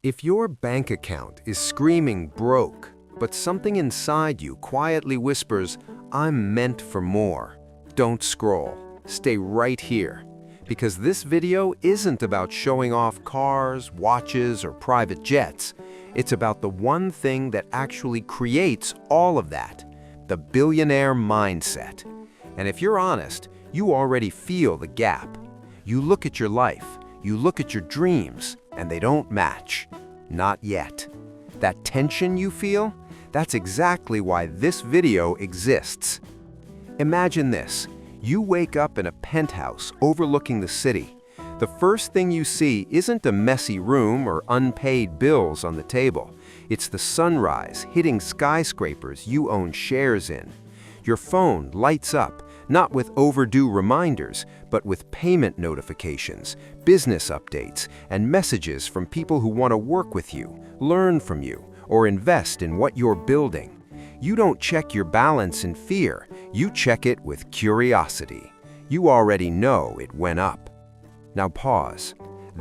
If your bank account is screaming broke, but something inside you quietly whispers, "I'm meant for more," don't scroll. Stay right here. Because this video isn't about showing off cars, watches, or private jets. It's about the one thing that actually creates all of that, the billionaire mindset. And if you're honest, you already feel the gap. You look at your life, you look at your dreams, and they don't match. Not yet. That tension you feel? That's exactly why this video exists. Imagine this. You wake up in a penthouse overlooking the city. The first thing you see isn't a messy room or unpaid bills on the table. It's the sunrise hitting skyscrapers you own shares in. Your phone lights up, not with overdue reminders, but with payment notifications, business updates, and messages from people who want to work with you, learn from you, or invest in what you're building. You don't check your balance in fear, you check it with curiosity. You already know it went up. Now pause.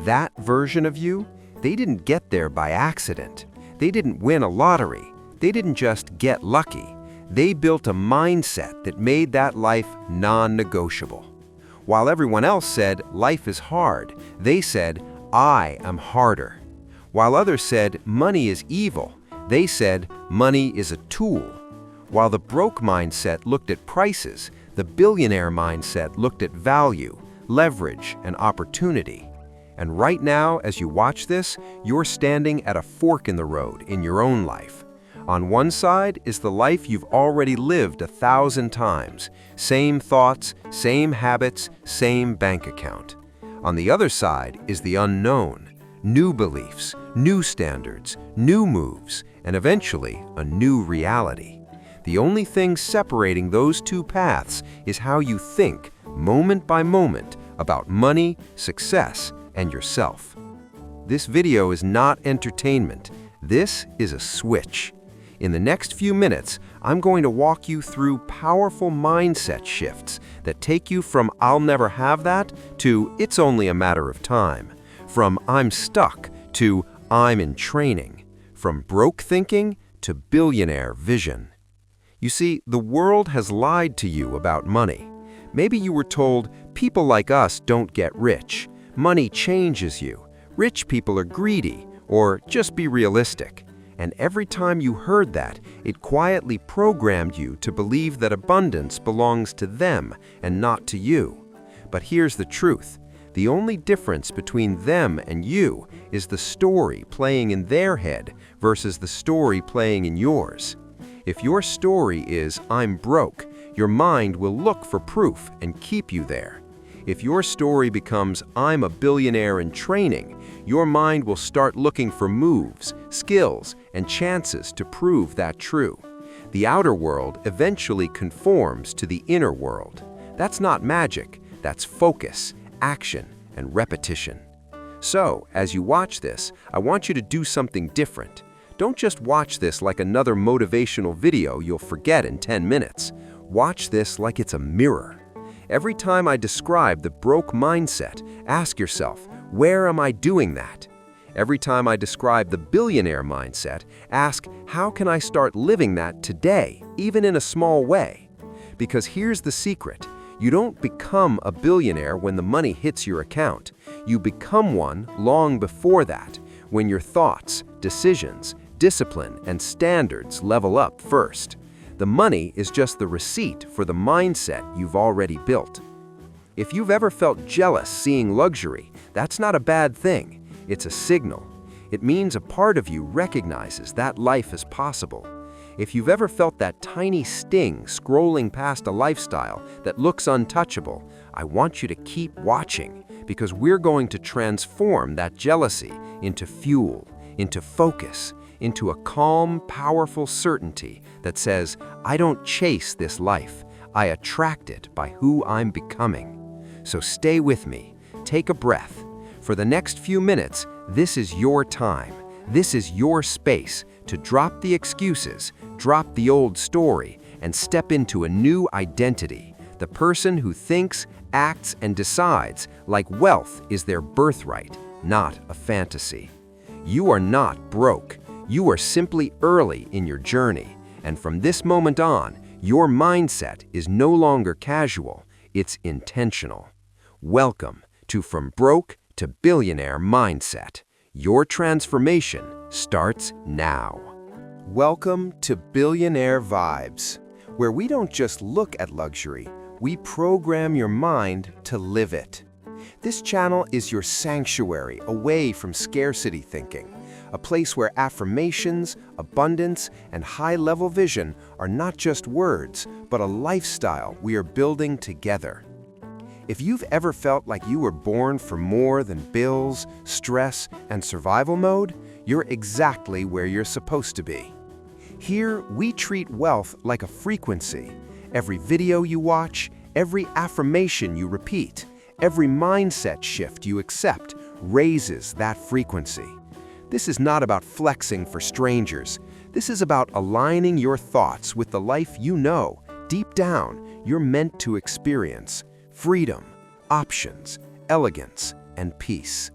That version of you, they didn't get there by accident. They didn't win a lottery. They didn't just get lucky. They built a mindset that made that life non-negotiable. While everyone else said, life is hard, they said, I am harder. While others said, money is evil, they said, money is a tool. While the broke mindset looked at prices, the billionaire mindset looked at value, leverage, and opportunity. And right now, as you watch this, you're standing at a fork in the road in your own life. On one side is the life you've already lived 1,000 times. Same thoughts, same habits, same bank account. On the other side is the unknown. New beliefs, new standards, new moves, and eventually a new reality. The only thing separating those two paths is how you think, moment by moment, about money, success, and yourself. This video is not entertainment. This is a switch. In the next few minutes, I'm going to walk you through powerful mindset shifts that take you from "I'll never have that" to "it's only a matter of time," from "I'm stuck" to "I'm in training," from broke thinking to billionaire vision. You see, the world has lied to you about money. Maybe you were told, people like us don't get rich, money changes you, rich people are greedy, or just be realistic. And every time you heard that, it quietly programmed you to believe that abundance belongs to them and not to you. But here's the truth. The only difference between them and you is the story playing in their head versus the story playing in yours. If your story is, "I'm broke," your mind will look for proof and keep you there. If your story becomes, "I'm a billionaire in training," your mind will start looking for moves, skills, and chances to prove that true. The outer world eventually conforms to the inner world. That's not magic, that's focus, action, and repetition. So, as you watch this, I want you to do something different. Don't just watch this like another motivational video you'll forget in 10 minutes. Watch this like it's a mirror. Every time I describe the broke mindset, ask yourself, where am I doing that? Every time I describe the billionaire mindset, ask, how can I start living that today, even in a small way? Because here's the secret. You don't become a billionaire when the money hits your account. You become one long before that, when your thoughts, decisions, discipline, and standards level up first. The money is just the receipt for the mindset you've already built. If you've ever felt jealous seeing luxury, that's not a bad thing. It's a signal. It means a part of you recognizes that life is possible. If you've ever felt that tiny sting scrolling past a lifestyle that looks untouchable, I want you to keep watching, because we're going to transform that jealousy into fuel, into focus, into a calm, powerful certainty that says, I don't chase this life, I attract it by who I'm becoming. So stay with me, take a breath. For the next few minutes, this is your time. This is your space to drop the excuses, drop the old story, and step into a new identity, the person who thinks, acts, and decides like wealth is their birthright, not a fantasy. You are not broke. You are simply early in your journey. And from this moment on, your mindset is no longer casual, it's intentional. Welcome to From Broke to Billionaire Mindset. Your transformation starts now. Welcome to Billionaire Vibes, where we don't just look at luxury, we program your mind to live it. This channel is your sanctuary away from scarcity thinking, a place where affirmations, abundance, and high-level vision are not just words, but a lifestyle we are building together. If you've ever felt like you were born for more than bills, stress, and survival mode, you're exactly where you're supposed to be. Here, we treat wealth like a frequency. Every video you watch, every affirmation you repeat, every mindset shift you accept raises that frequency. This is not about flexing for strangers. This is about aligning your thoughts with the life you know, deep down, you're meant to experience. Freedom, options, elegance, and peace.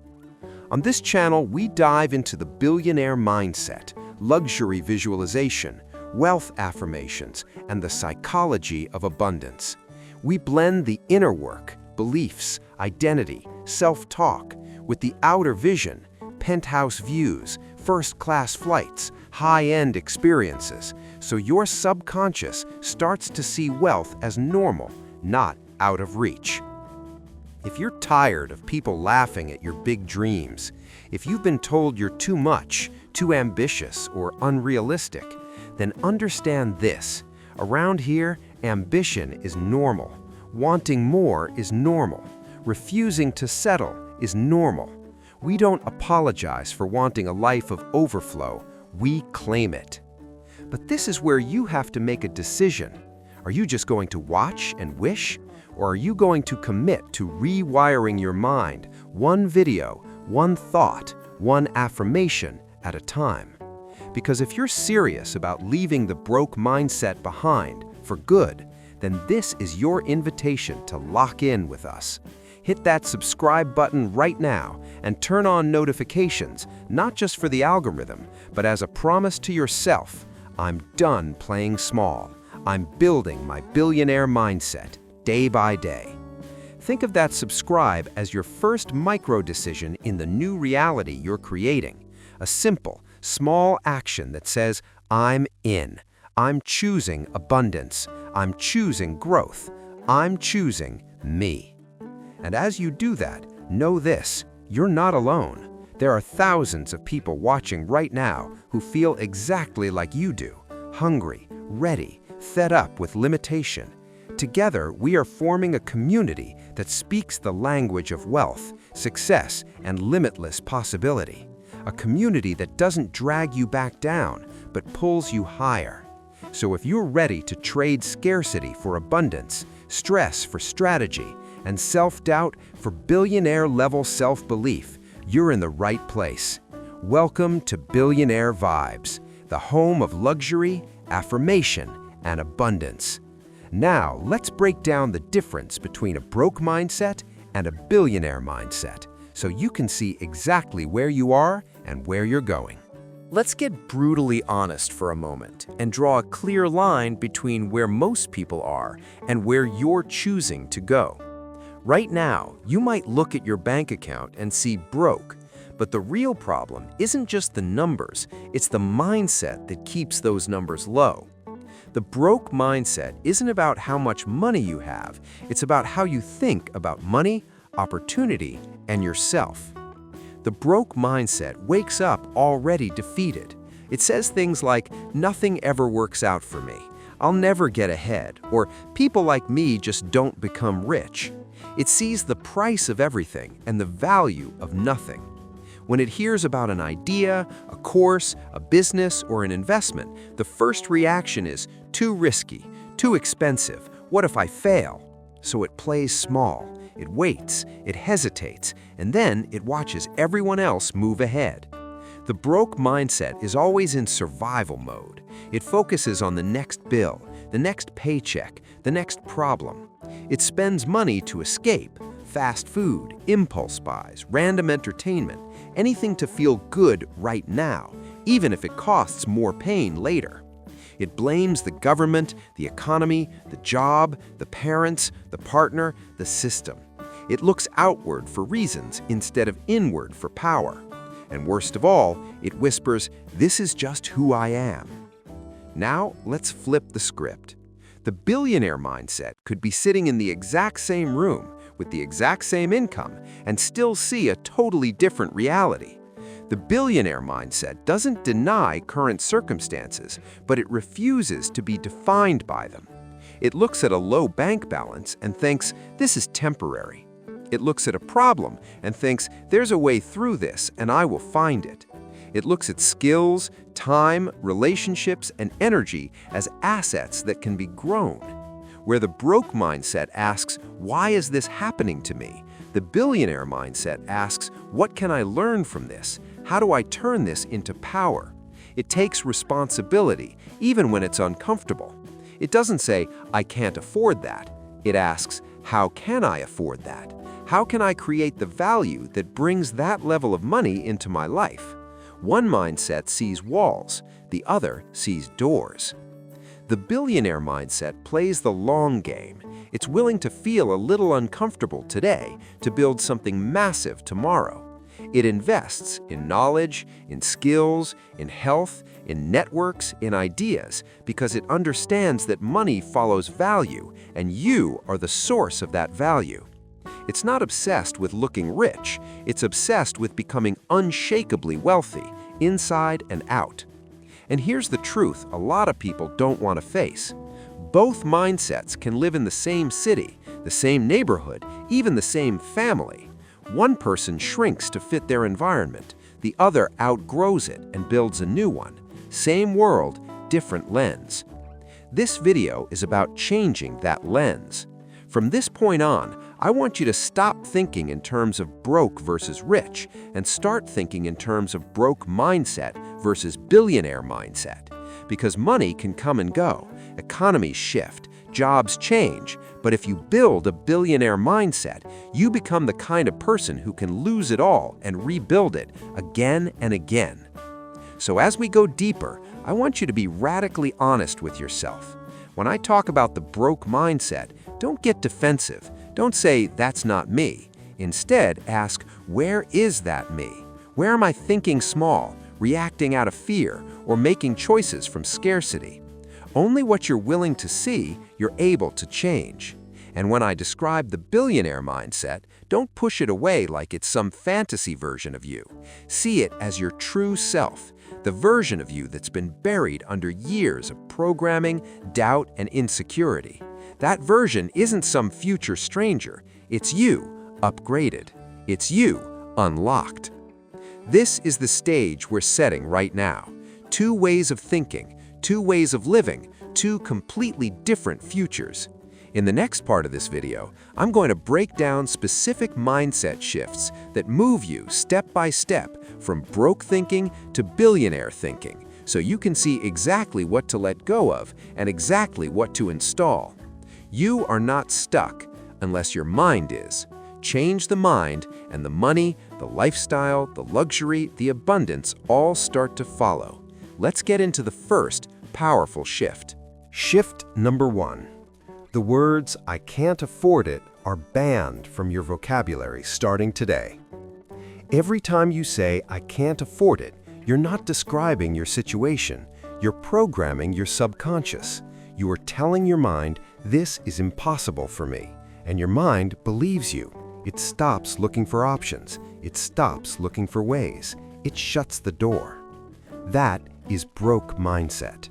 On this channel, we dive into the billionaire mindset, luxury visualization, wealth affirmations, and the psychology of abundance. We blend the inner work, beliefs, identity, self-talk, with the outer vision, penthouse views, first-class flights, high-end experiences, so your subconscious starts to see wealth as normal, not out of reach. If you're tired of people laughing at your big dreams, if you've been told you're too much, too ambitious, or unrealistic, then understand this. Around here, ambition is normal. Wanting more is normal. Refusing to settle is normal. We don't apologize for wanting a life of overflow. We claim it. But this is where you have to make a decision. Are you just going to watch and wish? Or are you going to commit to rewiring your mind, one video, one thought, one affirmation at a time? Because if you're serious about leaving the broke mindset behind for good, then this is your invitation to lock in with us. Hit that subscribe button right now and turn on notifications, not just for the algorithm, but as a promise to yourself. I'm done playing small. I'm building my billionaire mindset day by day. Think of that subscribe as your first micro decision in the new reality you're creating. A simple, small action that says, I'm in. I'm choosing abundance. I'm choosing growth. I'm choosing me. And as you do that, know this, you're not alone. There are thousands of people watching right now who feel exactly like you do, hungry, ready, fed up with limitation. Together, we are forming a community that speaks the language of wealth, success, and limitless possibility. A community that doesn't drag you back down, but pulls you higher. So if you're ready to trade scarcity for abundance, stress for strategy, and self-doubt for billionaire-level self-belief, you're in the right place. Welcome to Billionaire Vibes, the home of luxury, affirmation, and abundance. Now, let's break down the difference between a broke mindset and a billionaire mindset, so you can see exactly where you are and where you're going. Let's get brutally honest for a moment and draw a clear line between where most people are and where you're choosing to go. Right now, you might look at your bank account and see broke, but the real problem isn't just the numbers, it's the mindset that keeps those numbers low. The broke mindset isn't about how much money you have, it's about how you think about money, opportunity, and yourself. The broke mindset wakes up already defeated. It says things like, nothing ever works out for me, I'll never get ahead, or people like me just don't become rich. It sees the price of everything and the value of nothing. When it hears about an idea, a course, a business, or an investment, the first reaction is, too risky, too expensive, what if I fail? So it plays small, it waits, it hesitates, and then it watches everyone else move ahead. The broke mindset is always in survival mode. It focuses on the next bill, the next paycheck, the next problem. It spends money to escape, fast food, impulse buys, random entertainment, anything to feel good right now, even if it costs more pain later. It blames the government, the economy, the job, the parents, the partner, the system. It looks outward for reasons instead of inward for power. And worst of all, it whispers, "This is just who I am." Now, let's flip the script. The billionaire mindset could be sitting in the exact same room with the exact same income and still see a totally different reality. The billionaire mindset doesn't deny current circumstances, but it refuses to be defined by them. It looks at a low bank balance and thinks, "This is temporary." It looks at a problem and thinks, "There's a way through this and I will find it." It looks at skills, time, relationships, and energy as assets that can be grown. Where the broke mindset asks, "Why is this happening to me?" the billionaire mindset asks, "What can I learn from this? How do I turn this into power?" It takes responsibility, even when it's uncomfortable. It doesn't say, "I can't afford that." It asks, "How can I afford that? How can I create the value that brings that level of money into my life?" One mindset sees walls, the other sees doors. The billionaire mindset plays the long game. It's willing to feel a little uncomfortable today to build something massive tomorrow. It invests in knowledge, in skills, in health, in networks, in ideas, because it understands that money follows value, and you are the source of that value. It's not obsessed with looking rich, it's obsessed with becoming unshakably wealthy, inside and out. And here's the truth a lot of people don't want to face. Both mindsets can live in the same city, the same neighborhood, even the same family. One person shrinks to fit their environment, the other outgrows it and builds a new one. Same world, different lens. This video is about changing that lens. From this point on, I want you to stop thinking in terms of broke versus rich and start thinking in terms of broke mindset versus billionaire mindset. Because money can come and go, economies shift, jobs change, but if you build a billionaire mindset, you become the kind of person who can lose it all and rebuild it again and again. So as we go deeper, I want you to be radically honest with yourself. When I talk about the broke mindset, don't get defensive. Don't say, "That's not me." Instead, ask, "Where is that me? Where am I thinking small, reacting out of fear, or making choices from scarcity?" Only what you're willing to see, you're able to change. And when I describe the billionaire mindset, don't push it away like it's some fantasy version of you. See it as your true self, the version of you that's been buried under years of programming, doubt, and insecurity. That version isn't some future stranger. It's you, upgraded. It's you, unlocked. This is the stage we're setting right now. Two ways of thinking, two ways of living, two completely different futures. In the next part of this video, I'm going to break down specific mindset shifts that move you step by step from broke thinking to billionaire thinking, so you can see exactly what to let go of and exactly what to install. You are not stuck unless your mind is. Change the mind, and the money, the lifestyle, the luxury, the abundance all start to follow. Let's get into the first powerful shift. Shift number 1. The words "I can't afford it" are banned from your vocabulary starting today. Every time you say "I can't afford it," you're not describing your situation. You're programming your subconscious. You are telling your mind, "This is impossible for me." And your mind believes you. It stops looking for options. It stops looking for ways. It shuts the door. That is broke mindset.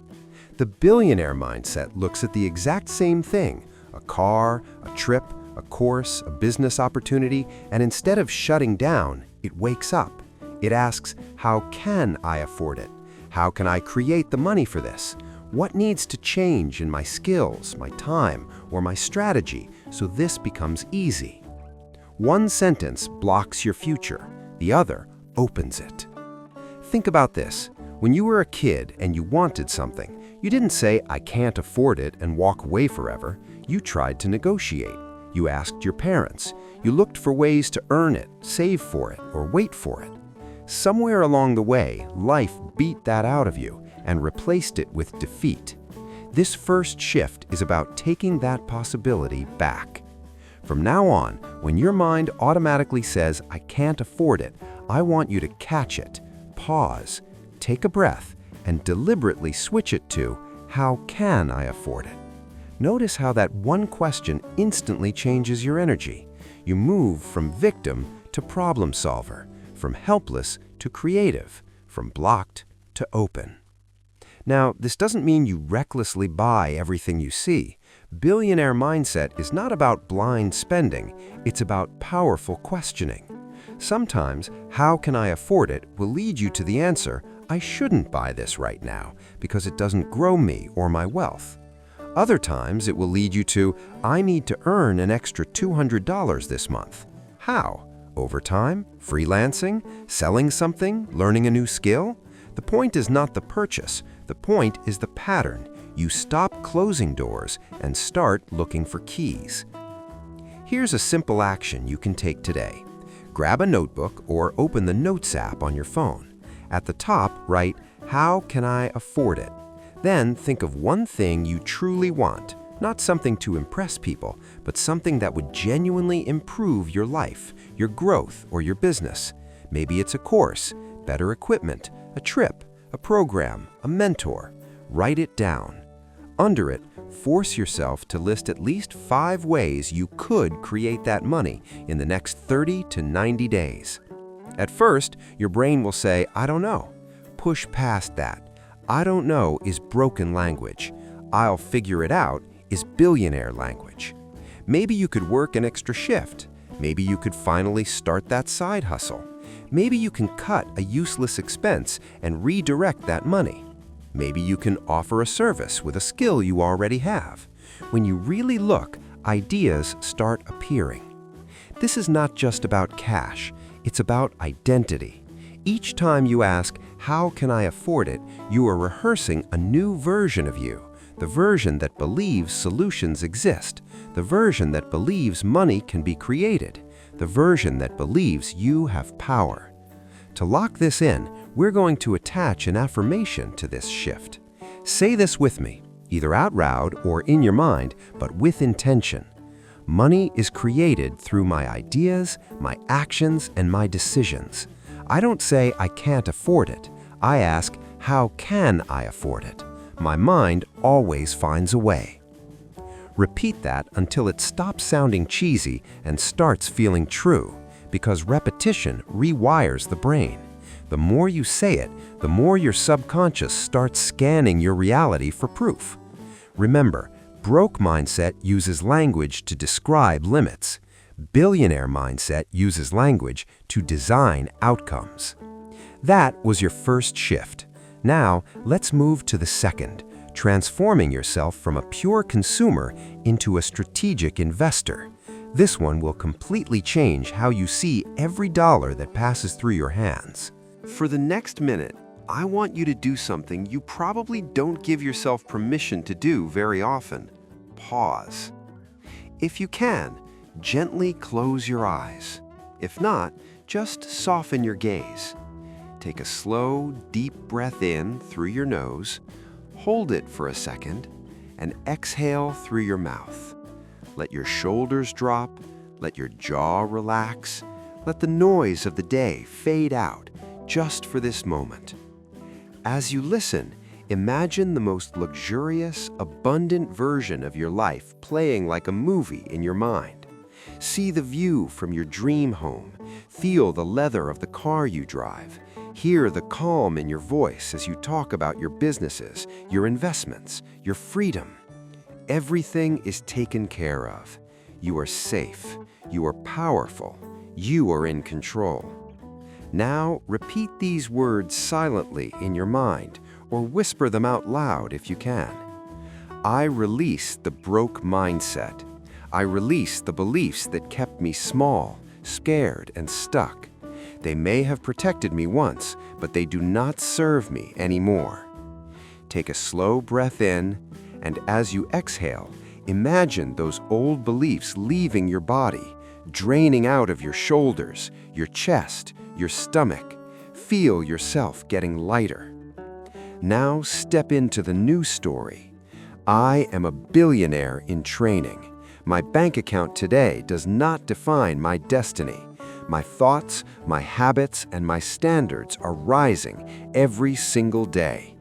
The billionaire mindset looks at the exact same thing, a car, a trip, a course, a business opportunity, and instead of shutting down, it wakes up. It asks, "How can I afford it? How can I create the money for this? What needs to change in my skills, my time, or my strategy so this becomes easy?" One sentence blocks your future, the other opens it. Think about this. When you were a kid and you wanted something, you didn't say, "I can't afford it," and walk away forever. You tried to negotiate. You asked your parents. You looked for ways to earn it, save for it, or wait for it. Somewhere along the way, life beat that out of you and replaced it with defeat. This first shift is about taking that possibility back. From now on, when your mind automatically says, "I can't afford it," I want you to catch it, pause, take a breath, and deliberately switch it to, "How can I afford it?" Notice how that one question instantly changes your energy. You move from victim to problem solver, from helpless to creative, from blocked to open. Now, this doesn't mean you recklessly buy everything you see. Billionaire mindset is not about blind spending, it's about powerful questioning. Sometimes, "How can I afford it?" will lead you to the answer, "I shouldn't buy this right now because it doesn't grow me or my wealth." Other times, it will lead you to, "I need to earn an extra $200 this month." How? Overtime? Freelancing? Selling something? Learning a new skill? The point is not the purchase. The point is the pattern. You stop closing doors and start looking for keys. Here's a simple action you can take today. Grab a notebook or open the Notes app on your phone. At the top, write, "How can I afford it?" Then think of one thing you truly want, not something to impress people, but something that would genuinely improve your life, your growth, or your business. Maybe it's a course, better equipment, a trip, a program, a mentor. Write it down. Under it, force yourself to list at least 5 ways you could create that money in the next 30 to 90 days. At first, your brain will say, "I don't know." Push past that. "I don't know" is broken language. "I'll figure it out" is billionaire language. Maybe you could work an extra shift. Maybe you could finally start that side hustle. Maybe you can cut a useless expense and redirect that money. Maybe you can offer a service with a skill you already have. When you really look, ideas start appearing. This is not just about cash, it's about identity. Each time you ask, "How can I afford it?" you are rehearsing a new version of you, the version that believes solutions exist, the version that believes money can be created, the version that believes you have power. To lock this in, we're going to attach an affirmation to this shift. Say this with me, either out loud or in your mind, but with intention. Money is created through my ideas, my actions, and my decisions. I don't say I can't afford it. I ask, "How can I afford it?" My mind always finds a way. Repeat that until it stops sounding cheesy and starts feeling true, because repetition rewires the brain. The more you say it, the more your subconscious starts scanning your reality for proof. Remember, broke mindset uses language to describe limits. Billionaire mindset uses language to design outcomes. That was your first shift. Now, let's move to the second, transforming yourself from a pure consumer into a strategic investor. This one will completely change how you see every dollar that passes through your hands. For the next minute, I want you to do something you probably don't give yourself permission to do very often. Pause. If you can, gently close your eyes. If not, just soften your gaze. Take a slow, deep breath in through your nose, hold it for a second, and exhale through your mouth. Let your shoulders drop, let your jaw relax, let the noise of the day fade out just for this moment. As you listen, imagine the most luxurious, abundant version of your life playing like a movie in your mind. See the view from your dream home, feel the leather of the car you drive, hear the calm in your voice as you talk about your businesses, your investments, your freedom. Everything is taken care of. You are safe. You are powerful. You are in control. Now, repeat these words silently in your mind or whisper them out loud if you can. I release the broke mindset. I release the beliefs that kept me small, scared, and stuck. They may have protected me once, but they do not serve me anymore. Take a slow breath in, and as you exhale, Imagine those old beliefs leaving your body, draining out of your shoulders, your chest, your stomach. Feel yourself getting lighter. Now step into the new story. I am a billionaire in training. My bank account today does not define my destiny. My thoughts, my habits, and my standards are rising every single day.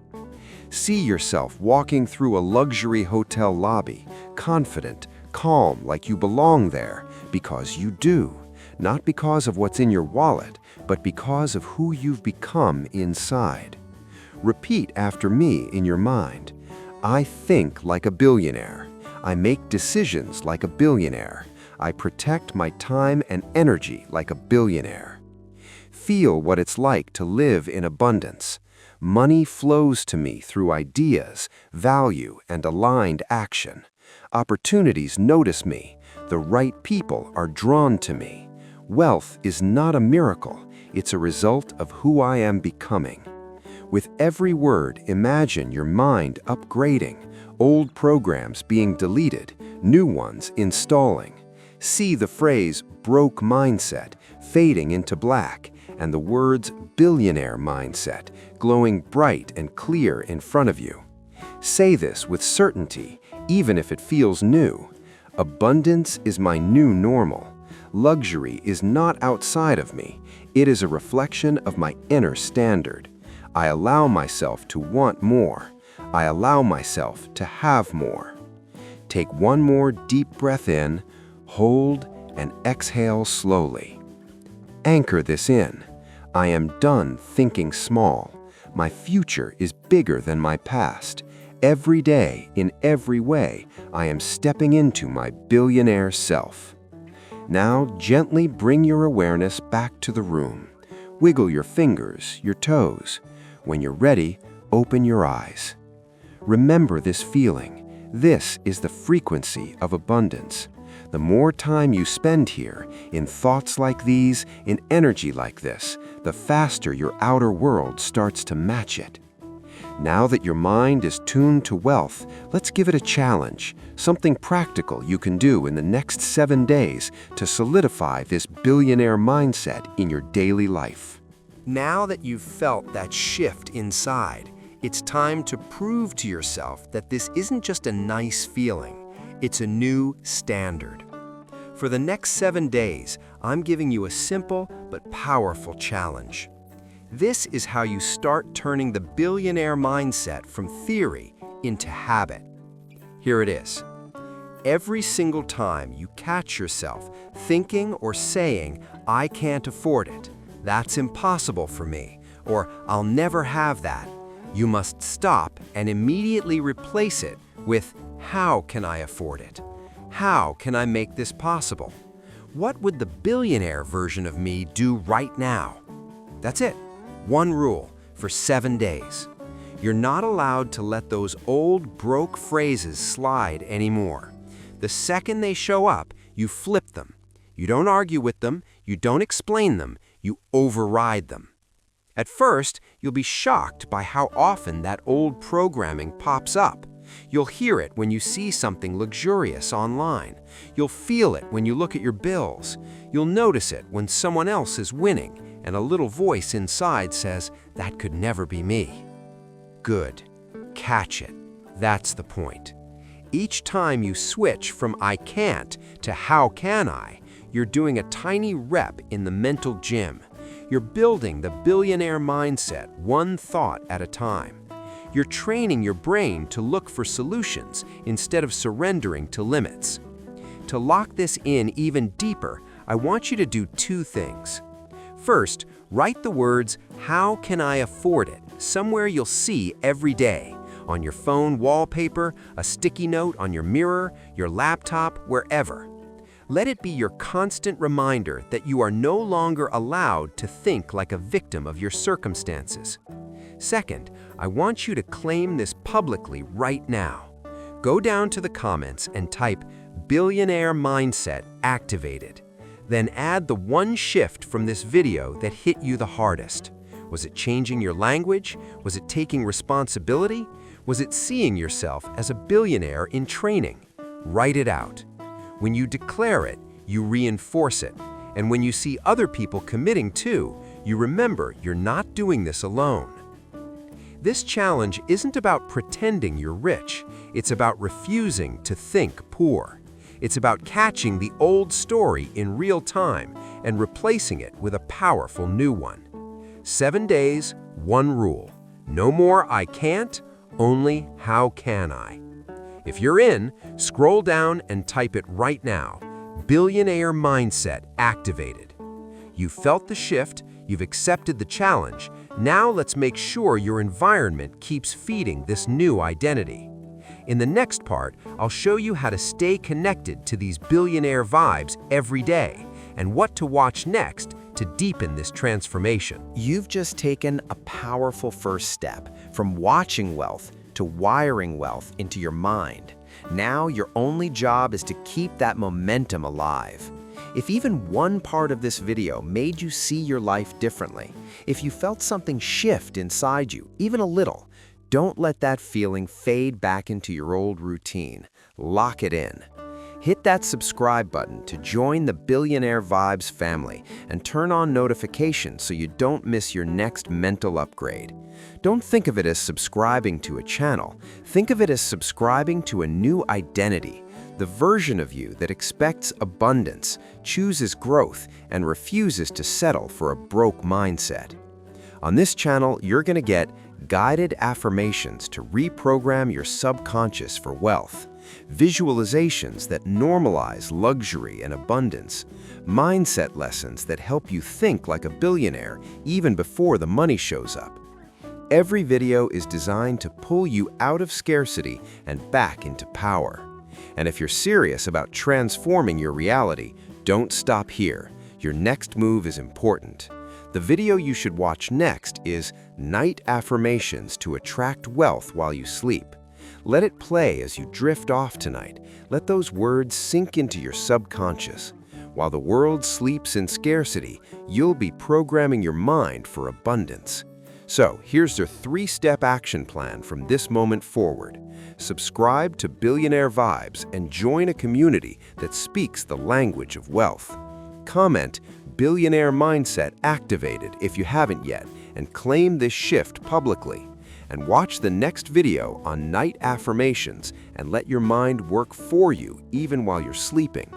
See yourself walking through a luxury hotel lobby, confident, calm, like you belong there, because you do. Not because of what's in your wallet, but because of who you've become inside. Repeat after me in your mind. I think like a billionaire. I make decisions like a billionaire. I protect my time and energy like a billionaire. Feel what it's like to live in abundance. Money flows to me through ideas, value, and aligned action. Opportunities notice me. The right people are drawn to me. Wealth is not a miracle. It's a result of who I am becoming. With every word, imagine your mind upgrading, old programs being deleted, new ones installing. See the phrase broke mindset fading into black and the words billionaire mindset glowing bright and clear in front of you. Say this with certainty, even if it feels new. Abundance is my new normal. Luxury is not outside of me. It is a reflection of my inner standard. I allow myself to want more. I allow myself to have more. Take one more deep breath in, hold, and exhale slowly. Anchor this in. I am done thinking small. My future is bigger than my past. Every day, in every way, I am stepping into my billionaire self. Now, gently bring your awareness back to the room. Wiggle your fingers, your toes. When you're ready, open your eyes. Remember this feeling. This is the frequency of abundance. The more time you spend here, in thoughts like these, in energy like this, the faster your outer world starts to match it. Now that your mind is tuned to wealth, let's give it a challenge, something practical you can do in the next 7 days to solidify this billionaire mindset in your daily life. Now that you've felt that shift inside, it's time to prove to yourself that this isn't just a nice feeling, it's a new standard. For the next 7 days, I'm giving you a simple but powerful challenge. This is how you start turning the billionaire mindset from theory into habit. Here it is. Every single time you catch yourself thinking or saying, "I can't afford it," "That's impossible for me," or "I'll never have that," you must stop and immediately replace it with, "How can I afford it? How can I make this possible? What would the billionaire version of me do right now?" That's it. One rule for 7 days. You're not allowed to let those old broke phrases slide anymore. The second they show up, you flip them. You don't argue with them, you don't explain them, you override them. At first, you'll be shocked by how often that old programming pops up. You'll hear it when you see something luxurious online. You'll feel it when you look at your bills. You'll notice it when someone else is winning, and a little voice inside says, "That could never be me." Good. Catch it. That's the point. Each time you switch from "I can't" to "How can I," you're doing a tiny rep in the mental gym. You're building the billionaire mindset one thought at a time. You're training your brain to look for solutions instead of surrendering to limits. To lock this in even deeper, I want you to do 2 things. First, write the words, "How can I afford it?" somewhere you'll see every day, on your phone wallpaper, a sticky note on your mirror, your laptop, wherever. Let it be your constant reminder that you are no longer allowed to think like a victim of your circumstances. Second, I want you to claim this publicly right now. Go down to the comments and type "Billionaire Mindset Activated." Then add the one shift from this video that hit you the hardest. Was it changing your language? Was it taking responsibility? Was it seeing yourself as a billionaire in training? write it out. When you declare it, you reinforce it. And when you see other people committing too, you remember you're not doing this alone. This challenge isn't about pretending you're rich. It's about refusing to think poor. It's about catching the old story in real time and replacing it with a powerful new one. 7 days, 1 rule. No more I can't, only how can I. If you're in, scroll down and type it right now. Billionaire mindset activated. You've felt the shift, you've accepted the challenge. Now let's make sure your environment keeps feeding this new identity. In the next part, I'll show you how to stay connected to these billionaire vibes every day and what to watch next to deepen this transformation. You've just taken a powerful first step from watching wealth to wiring wealth into your mind. Now your only job is to keep that momentum alive. If even one part of this video made you see your life differently, if you felt something shift inside you, even a little, don't let that feeling fade back into your old routine. Lock it in. Hit that subscribe button to join the Billionaire Vibes family and turn on notifications so you don't miss your next mental upgrade. Don't think of it as subscribing to a channel. Think of it as subscribing to a new identity, the version of you that expects abundance, chooses growth, and refuses to settle for a broke mindset. On this channel, you're going to get guided affirmations to reprogram your subconscious for wealth, visualizations that normalize luxury and abundance, mindset lessons that help you think like a billionaire even before the money shows up. Every video is designed to pull you out of scarcity and back into power. And if you're serious about transforming your reality, don't stop here. Your next move is important. The video you should watch next is Night Affirmations to Attract Wealth While You Sleep. Let it play as you drift off tonight. Let those words sink into your subconscious. While the world sleeps in scarcity, you'll be programming your mind for abundance. So here's your 3-step action plan from this moment forward. Subscribe to Billionaire Vibes and join a community that speaks the language of wealth. Comment Billionaire Mindset activated if you haven't yet, and claim this shift publicly. And watch the next video on Night Affirmations and let your mind work for you even while you're sleeping.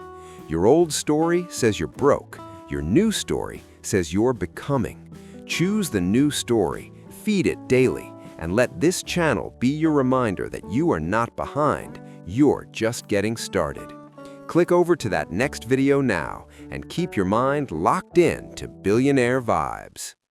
Your old story says you're broke. Your new story says you're becoming. Choose the new story, feed it daily, and let this channel be your reminder that you are not behind, you're just getting started. Click over to that next video now and keep your mind locked in to Billionaire Vibes.